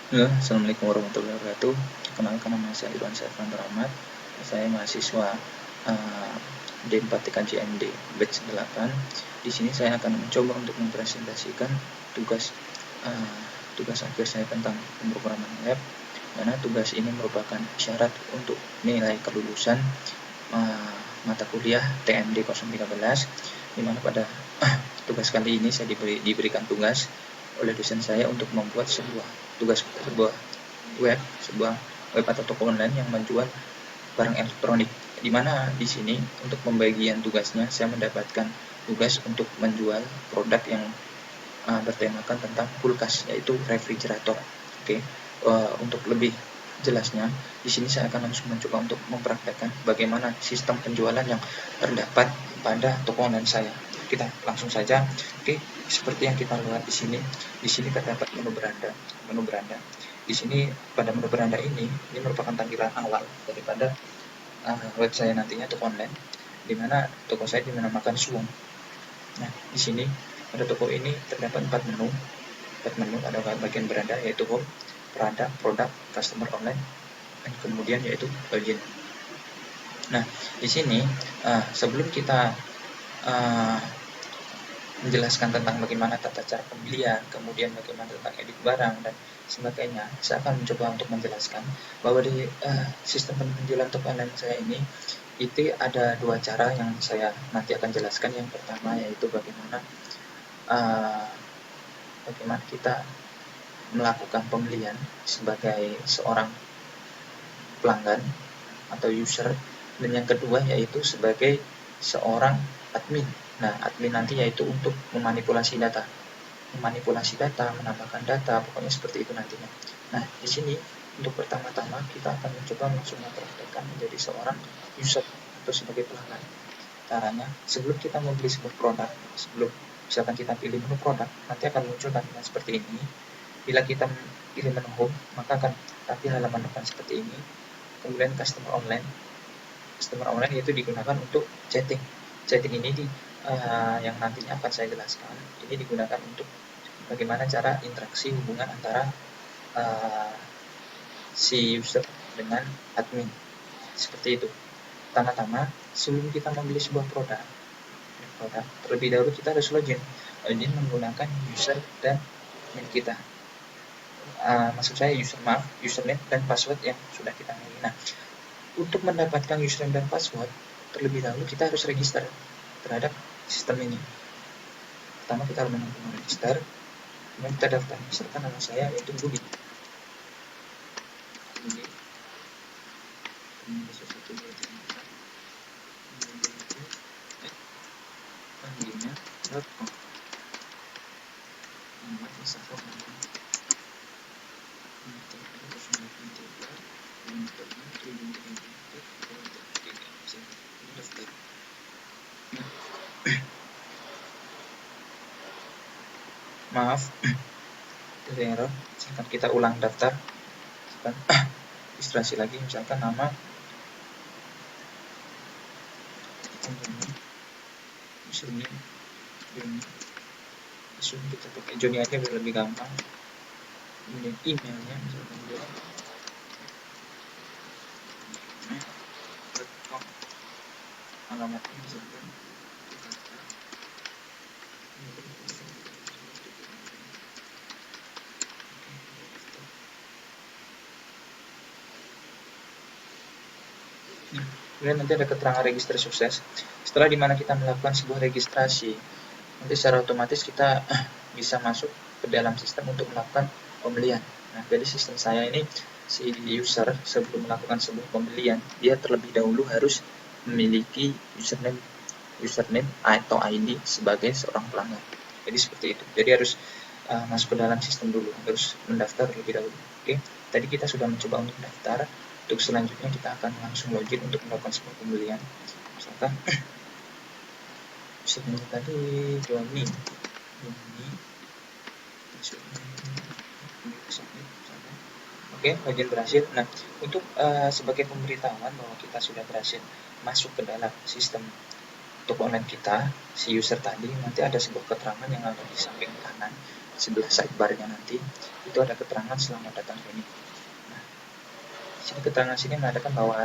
Halo, Assalamualaikum warahmatullahi wabarakatuh. Kenalkan, nama saya Irwan Syafran Rahmat. Saya mahasiswa D4 TKJMD batch 8. Di sini saya akan mencoba untuk mempresentasikan tugas tugas akhir saya tentang pemrograman lab, mana tugas ini merupakan syarat untuk nilai kelulusan mata kuliah TMD 013, di mana pada tugas kali ini saya diberikan tugas oleh dosen saya untuk membuat sebuah web atau toko online yang menjual barang elektronik, di mana di sini untuk pembagian tugasnya saya mendapatkan tugas untuk menjual produk yang bertemakan tentang kulkas, yaitu refrigerator. Oke, untuk lebih jelasnya, di sini saya akan langsung mencoba untuk mempraktekkan bagaimana sistem penjualan yang terdapat pada toko online saya. Kita langsung saja. Oke, seperti yang kita lihat di sini. Di sini terdapat menu beranda. Di sini pada menu beranda ini merupakan tampilan awal daripada web saya nantinya toko online, di mana toko saya dinamakan Suwong. Nah, di sini pada toko ini terdapat 4 menu. Ada bagian beranda, yaitu home, produk, customer online, dan kemudian yaitu login. Nah, di sini sebelum kita menjelaskan tentang bagaimana tata cara pembelian, kemudian bagaimana tentang edit barang dan sebagainya, saya akan mencoba untuk menjelaskan bahwa di sistem penjualan toko online saya ini itu ada dua cara yang saya nanti akan jelaskan. Yang pertama yaitu bagaimana kita melakukan pembelian sebagai seorang pelanggan atau user, dan yang kedua yaitu sebagai seorang admin. Nah, admin nanti yaitu untuk memanipulasi data, menambahkan data, pokoknya seperti itu nantinya. Nah, di sini untuk pertama-tama kita akan mencoba langsung mempraktekkan menjadi seorang user atau sebagai pelanggan. Caranya, sebelum kita membeli sebuah produk, sebelum misalkan kita pilih menu produk, nanti akan muncul tampilan seperti ini. Bila kita pilih menu home, maka akan tampil halaman depan seperti ini. Kemudian customer online itu digunakan untuk chatting. Chatting ini yang nantinya akan saya jelaskan, ini digunakan untuk bagaimana cara interaksi hubungan antara si user dengan admin, seperti itu. Pertama-tama, sebelum kita membeli sebuah produk, terlebih dahulu kita harus login menggunakan user dan email kita. Maksud saya username dan password yang sudah kita miliki. Nah, untuk mendapatkan username dan password, terlebih dahulu kita harus register terhadap sistem ini. Pertama kita harus menemukan register, kemudian kita daftar. Misalkan nama saya yaitu Budi. Maaf, ada error. Misalkan kita ulang daftar, registrasi lagi, misalkan nama username kita pakai Joni aja biar lebih gampang. Kemudian emailnya misalkan alamatnya misalkan kemudian nanti ada keterangan registrasi sukses. Setelah dimana kita melakukan sebuah registrasi, nanti secara otomatis kita bisa masuk ke dalam sistem untuk melakukan pembelian. Nah, jadi sistem saya ini, si user sebelum melakukan sebuah pembelian, dia terlebih dahulu harus memiliki username atau ID sebagai seorang pelanggan. Jadi seperti itu. Jadi harus masuk ke dalam sistem dulu, harus mendaftar terlebih dahulu. Oke, tadi kita sudah mencoba untuk mendaftar. Untuk selanjutnya kita akan langsung login untuk melakukan sebuah pembelian. Misalkan username tadi Joni. Oke, login berhasil. Nah, untuk sebagai pemberitahuan bahwa kita sudah berhasil masuk ke dalam sistem toko online kita, si user tadi, nanti ada sebuah keterangan yang ada di samping kanan. sebelah sidebarnya nanti itu ada keterangan selamat datang ini. Nah, sini keterangan sini mengatakan bahwa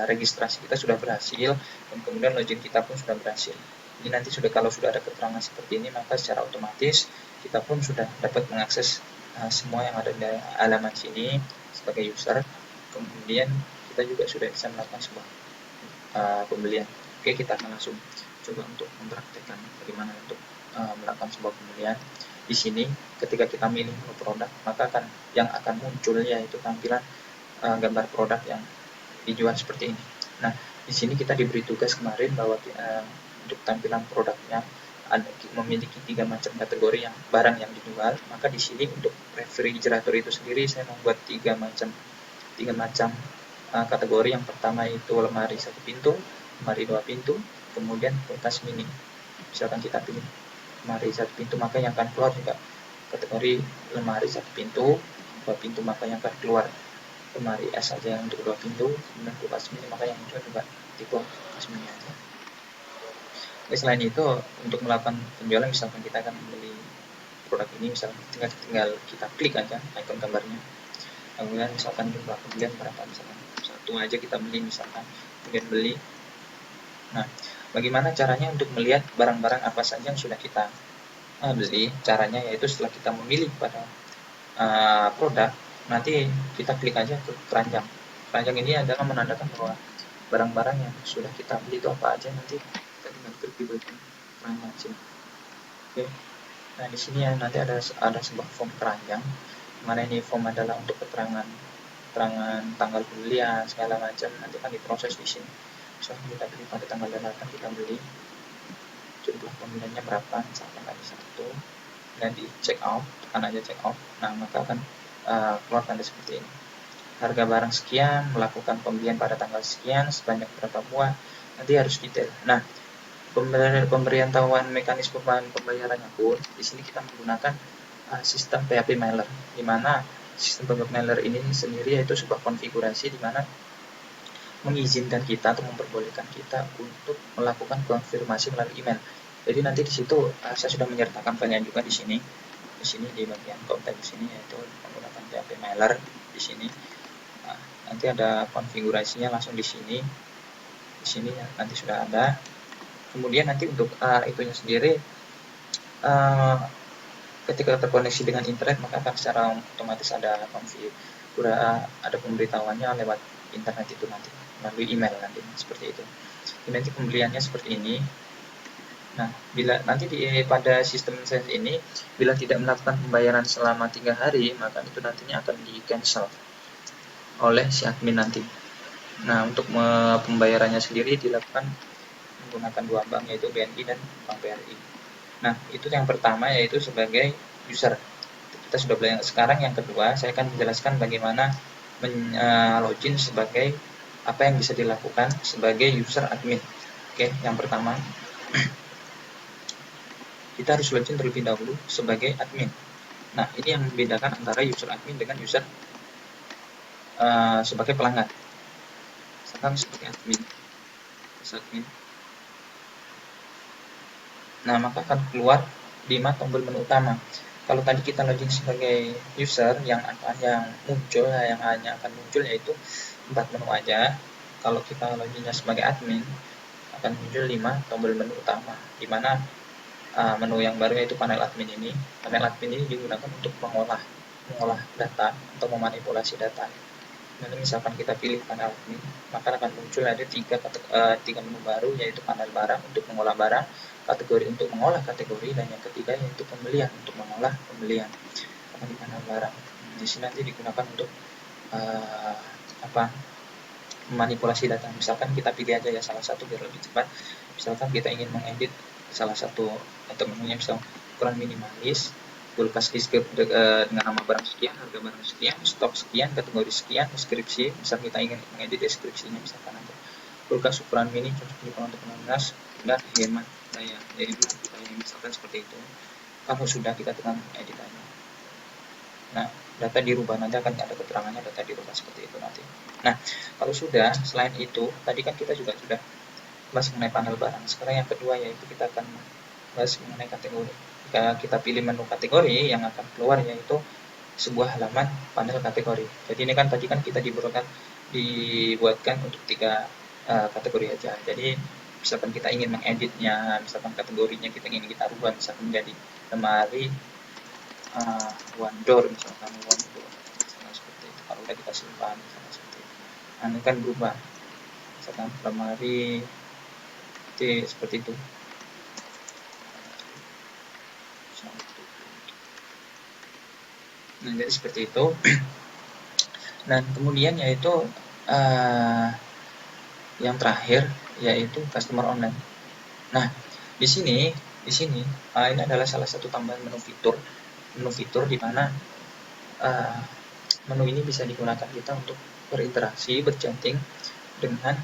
registrasi kita sudah berhasil dan kemudian login kita pun sudah berhasil. Ini nanti kalau sudah ada keterangan seperti ini, maka secara otomatis kita pun sudah dapat mengakses semua yang ada di halaman sini sebagai user. Kemudian kita juga sudah bisa melakukan sebuah pembelian. Oke, kita akan langsung coba untuk mempraktekkan bagaimana untuk melakukan sebuah pembelian. Di sini ketika kita milih produk, maka yang akan muncul yaitu tampilan gambar produk yang dijual seperti ini. Nah, di sini kita diberi tugas kemarin bahwa untuk tampilan produknya memiliki 3 macam kategori yang barang yang dijual. Maka di sini untuk refrigerator itu sendiri saya membuat 3 macam kategori. Yang pertama itu lemari 1 pintu, lemari 2 pintu, kemudian kulkas mini. Misalkan kita pilih lemari 1 pintu, maka yang akan keluar juga kategori lemari 1 pintu, 2 pintu, maka yang akan keluar lemari S saja yang untuk 2 pintu, kemudian kulkas mini, maka yang muncul juga tipe kulkas mini aja. Oke, selain itu untuk melakukan penjualan, misalkan kita akan membeli produk ini, misalkan tinggal kita klik aja icon gambarnya, kemudian misalkan jumlah pembelian berapa, misalkan 1 aja kita beli, misalkan kemudian beli. Nah, bagaimana caranya untuk melihat barang-barang apa saja yang sudah kita beli? Caranya yaitu setelah kita memilih pada produk, nanti kita klik aja ke keranjang. Keranjang ini adalah menandakan bahwa barang-barang yang sudah kita beli itu apa aja, nanti kita tinggal klik di bagian keranjang sini. Oke. Nah, di sini ya nanti ada sebuah form keranjang, mana ini form adalah untuk keterangan tanggal pembelian segala macam, nanti akan diproses di sini. Misalkan kita beli pada tanggal 8, kita beli, jumlah pembeliannya berapa, misalkan ada 1, dan di check out, tekan aja check out. Nah, maka akan keluar tanda seperti ini, harga barang sekian, melakukan pembelian pada tanggal sekian, sebanyak berapa buah, nanti harus detail. Nah, pemberitahuan mekanisme pembayarannya pun di sini kita menggunakan sistem PHP Mailer, di mana sistem PHP Mailer ini sendiri yaitu sebuah konfigurasi di mana mengizinkan kita atau memperbolehkan kita untuk melakukan konfirmasi melalui email. Jadi nanti di situ saya sudah menyertakan filenya juga di sini. Di sini di bagian konten di sini yaitu menggunakan PHP Mailer di sini. Nah, nanti ada konfigurasinya langsung di sini. Di sini nanti sudah ada. Kemudian nanti untuk itunya sendiri ketika terkoneksi dengan internet, maka akan secara otomatis ada pemberitahuannya lewat internet itu nanti melalui email nanti seperti itu. Jadi nanti pembeliannya seperti ini. Nah, bila nanti pada sistem sales ini, bila tidak melakukan pembayaran selama 3 hari, maka itu nantinya akan di cancel oleh si admin nanti. Nah, untuk pembayarannya sendiri dilakukan menggunakan 2 bank, yaitu BNI dan Bank BRI. Nah, itu yang pertama, yaitu sebagai user. Kita sudah belajar. Sekarang yang kedua, saya akan menjelaskan bagaimana login sebagai apa yang bisa dilakukan sebagai user admin. Oke, yang pertama kita harus login terlebih dahulu sebagai admin. Nah, ini yang membedakan antara user admin dengan user sebagai pelanggan. Misalkan sebagai admin, nah maka akan keluar 5 tombol menu utama. Kalau tadi kita login sebagai user, yang hanya akan muncul yaitu 4 menu aja. Kalau kita loginnya sebagai admin, akan muncul 5 tombol menu utama, di mana menu yang baru yaitu panel admin ini. Panel admin ini digunakan untuk mengolah data atau memanipulasi data. Nanti misalkan kita pilih panel admin, maka akan muncul ada 3 menu baru, yaitu panel barang untuk mengolah barang, kategori untuk mengolah kategori, dan yang ketiga yaitu pembelian untuk mengolah pembelian. Karena di panel barang di sini nanti digunakan untuk memanipulasi data. Misalkan kita pilih aja ya salah satu biar lebih cepat. Misalkan kita ingin mengedit salah satu atau menunya, misal ukuran minimalis, kulkas dengan nama barang sekian, harga barang sekian, stok sekian, kategori sekian, deskripsi. Misal kita ingin mengedit deskripsinya, misalkan ada kulkas ukuran mini cocok juga untuk mengenas dan hemat daya. Jadi kita misalkan seperti itu. Kamu sudah, kita tekan edit aja. Nah, data dirubah, nanti akan ada keterangannya data dirubah seperti itu nanti. Nah, kalau sudah, selain itu, tadi kan kita juga sudah bahas mengenai panel barang. Sekarang yang kedua yaitu kita akan bahas mengenai kategori. ketika kita pilih menu kategori, yang akan keluar yaitu sebuah halaman panel kategori. Jadi ini kan tadi kan kita dibuatkan untuk 3 kategori aja. Jadi misalkan kita ingin mengeditnya, misalkan kategorinya kita ingin kita rubah, misalkan menjadi lemari one door, misalkan one door, misalkan seperti itu. Kalau udah kita simpan, misalkan seperti itu. Nah, ini kan berubah, misalkan lemari seperti itu. Nah, jadi seperti itu. Dan kemudian yaitu yang terakhir yaitu customer online. Nah, di sini ini adalah salah satu tambahan menu fitur di mana menu ini bisa digunakan kita untuk berinteraksi, berchatting dengan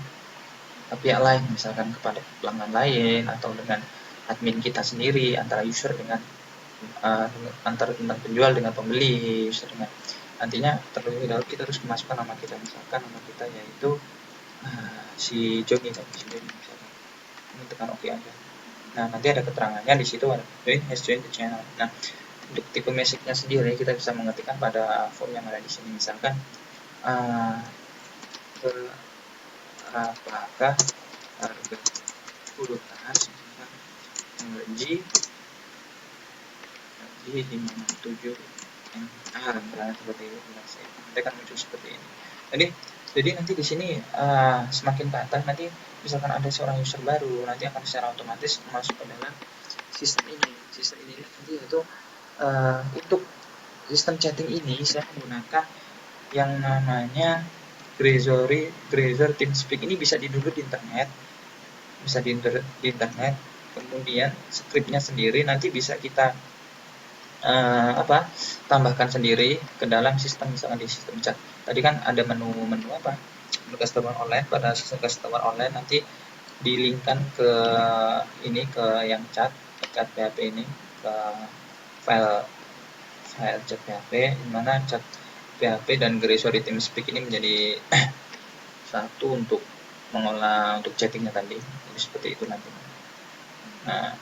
pihak lain, misalkan kepada pelanggan lain atau dengan admin kita sendiri, antara user dengan antara tentang penjual dengan pembeli, user dengan nantinya terlebih dahulu kita harus memasukkan nama kita, misalkan nama kita yaitu si Joni misalkan. Ini tekan OK aja. Nah, nanti ada keterangannya di situ, ada join the channel. Nah, untuk tipe message-nya sendiri kita bisa mengetikkan pada form yang ada di sini, misalkan apakah harga kulkas misalkan LG 57 misalnya seperti itu. Nanti akan muncul seperti ini. Jadi nanti di sini semakin ke atas nanti misalkan ada seorang user baru, nanti akan secara otomatis masuk ke dalam sistem ini. Sistem ini nanti yaitu untuk sistem chatting ini saya menggunakan yang namanya Grazor TeamSpeak. Ini bisa di-download di internet, kemudian skripnya sendiri nanti bisa kita tambahkan sendiri ke dalam sistem, misalkan di sistem chat. Tadi kan ada menu customer online. Pada sistem customer online nanti di-linkkan ke yang chat PHP ini, ke file chat PHP, di mana chat PHP dan Grazor TeamSpeak ini menjadi satu untuk mengolah untuk chattingnya tadi. Jadi seperti itu nanti. Nah,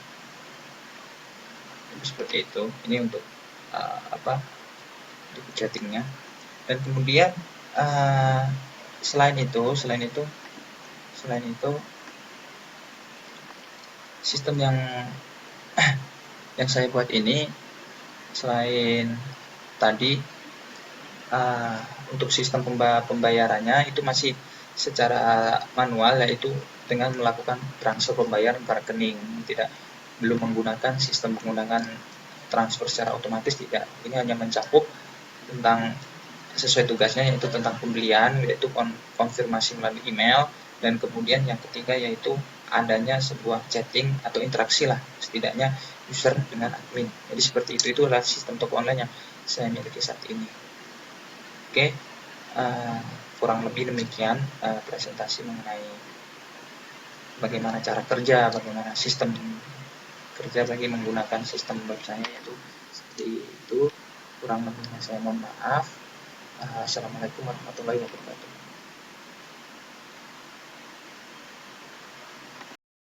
seperti itu. Ini untuk untuk chattingnya. Dan kemudian selain itu sistem yang saya buat ini, selain tadi untuk sistem pembayarannya itu masih secara manual, yaitu dengan melakukan transfer pembayaran ke rekening, belum menggunakan sistem menggunakan transfer secara otomatis, tidak. Ini hanya mencakup tentang sesuai tugasnya, yaitu tentang pembelian, yaitu konfirmasi melalui email, dan kemudian yang ketiga yaitu adanya sebuah chatting atau interaksi lah, setidaknya user dengan admin. Jadi seperti itu adalah sistem toko online yang saya miliki saat ini. Oke, kurang lebih demikian presentasi mengenai bagaimana cara kerja, bagaimana sistem kerja bagi menggunakan sistem web saya, yaitu seperti itu. Kurang lebihnya saya mohon maaf. Assalamualaikum warahmatullahi wabarakatuh.